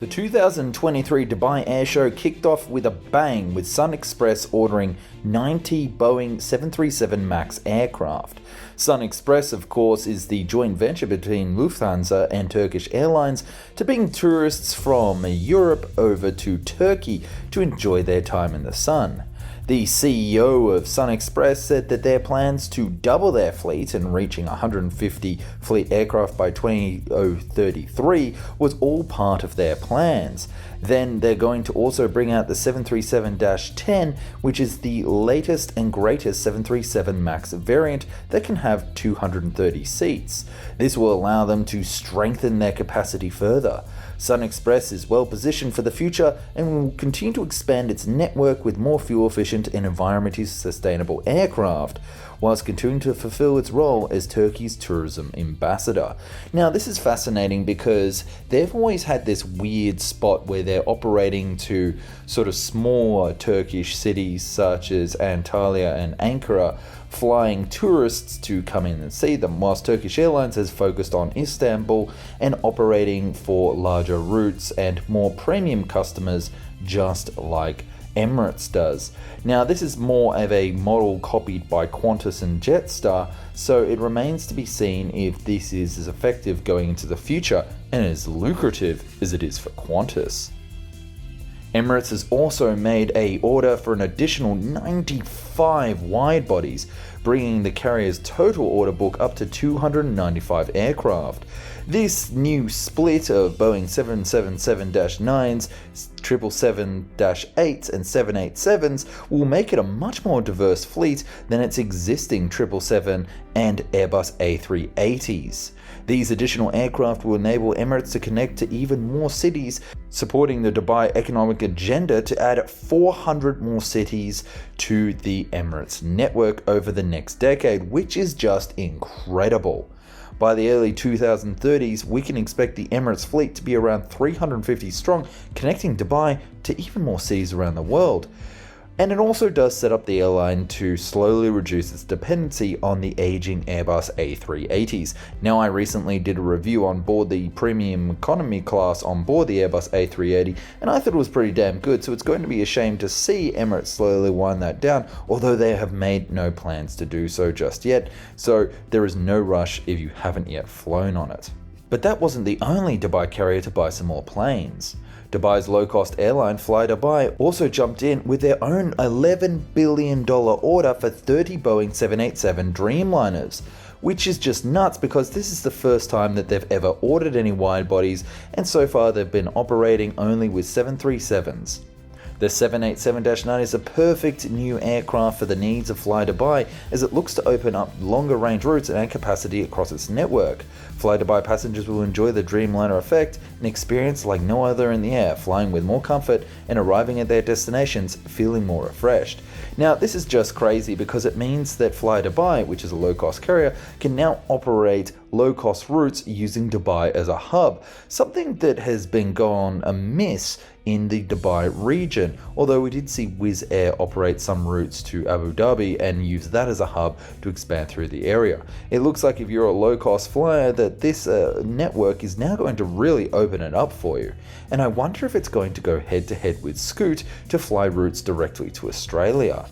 The 2023 Dubai Airshow kicked off with a bang, with Sun Express ordering 90 Boeing 737 MAX aircraft. Sun Express, of course, is the joint venture between Lufthansa and Turkish Airlines to bring tourists from Europe over to Turkey to enjoy their time in the sun. The CEO of Sun Express said that their plans to double their fleet and reaching 150 fleet aircraft by 2033 was all part of their plans. Then they're going to also bring out the 737-10, which is the latest and greatest 737 MAX variant that can have 230 seats. This will allow them to strengthen their capacity further. Sun Express is well positioned for the future and will continue to expand its network with more fuel-efficient and environmentally sustainable aircraft, whilst continuing to fulfill its role as Turkey's tourism ambassador. Now, this is fascinating because they've always had this weird spot where they're operating to sort of smaller Turkish cities such as Antalya and Ankara, flying tourists to come in and see them, whilst Turkish Airlines has focused on Istanbul and operating for larger routes and more premium customers, just like Emirates does. Now, this is more of a model copied by Qantas and Jetstar, so it remains to be seen if this is as effective going into the future and as lucrative as it is for Qantas. Emirates has also made an order for an additional 95 wide bodies, bringing the carrier's total order book up to 295 aircraft. This new split of Boeing 777-9s, 777-8s and 787s will make it a much more diverse fleet than its existing 777 and Airbus A380s. These additional aircraft will enable Emirates to connect to even more cities, supporting the Dubai economic agenda to add 400 more cities to the Emirates network over the next decade, which is just incredible. By the early 2030s, we can expect the Emirates fleet to be around 350 strong, connecting Dubai to even more cities around the world. And it also does set up the airline to slowly reduce its dependency on the aging Airbus A380s. Now, I recently did a review on board the premium economy class on board the Airbus A380, and I thought it was pretty damn good, so it's going to be a shame to see Emirates slowly wind that down, although they have made no plans to do so just yet, so there is no rush if you haven't yet flown on it. But that wasn't the only Dubai carrier to buy some more planes. Dubai's low-cost airline Fly Dubai also jumped in with their own $11 billion order for 30 Boeing 787 Dreamliners, which is just nuts because this is the first time that they've ever ordered any wide bodies, and so far they've been operating only with 737s. The 787-9 is a perfect new aircraft for the needs of Fly Dubai, as it looks to open up longer range routes and add capacity across its network. Fly Dubai passengers will enjoy the Dreamliner effect, an experience like no other in the air, flying with more comfort and arriving at their destinations feeling more refreshed. Now, this is just crazy because it means that Fly Dubai, which is a low-cost carrier, can now operate low-cost routes using Dubai as a hub, something that has been gone amiss in the Dubai region, although we did see Wizz Air operate some routes to Abu Dhabi and use that as a hub to expand through the area. It looks like if you're a low-cost flyer that this network is now going to really open it up for you. And I wonder if it's going to go head-to-head with Scoot to fly routes directly to Australia.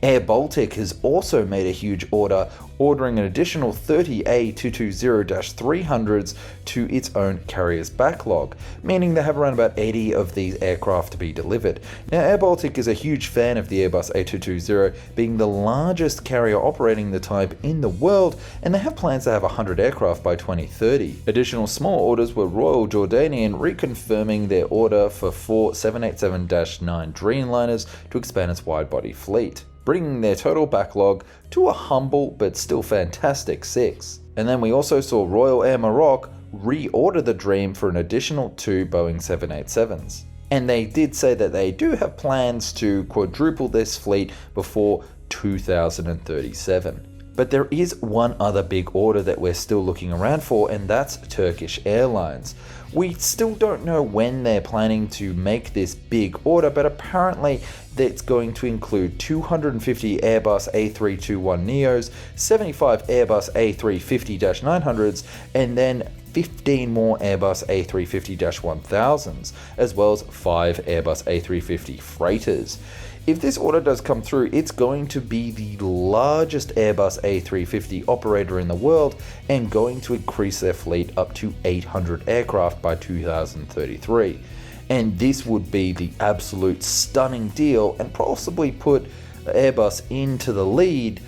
Air Baltic has also made a huge order, ordering an additional 30 A220-300s to its own carrier's backlog, meaning they have around about 80 of these aircraft to be delivered. Now, Air Baltic is a huge fan of the Airbus A220, being the largest carrier operating the type in the world, and they have plans to have 100 aircraft by 2030. Additional small orders were Royal Jordanian reconfirming their order for 4 787-9 Dreamliners to expand its wide-body fleet, bringing their total backlog to a humble but still fantastic 6. And then we also saw Royal Air Maroc reorder the Dream for an additional 2 Boeing 787s. And they did say that they do have plans to quadruple this fleet before 2037. But there is one other big order that we're still looking around for, and that's Turkish Airlines. We still don't know when they're planning to make this big order, but apparently it's going to include 250 Airbus A321neos, 75 Airbus A350-900s, and then 15 more Airbus A350-1000s, as well as 5 Airbus A350 freighters. If this order does come through, it's going to be the largest Airbus A350 operator in the world and going to increase their fleet up to 800 aircraft by 2033. And this would be the absolute stunning deal and possibly put Airbus into the lead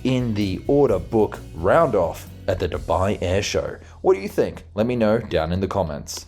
in the order book round off at the Dubai Airshow. What do you think? Let me know down in the comments.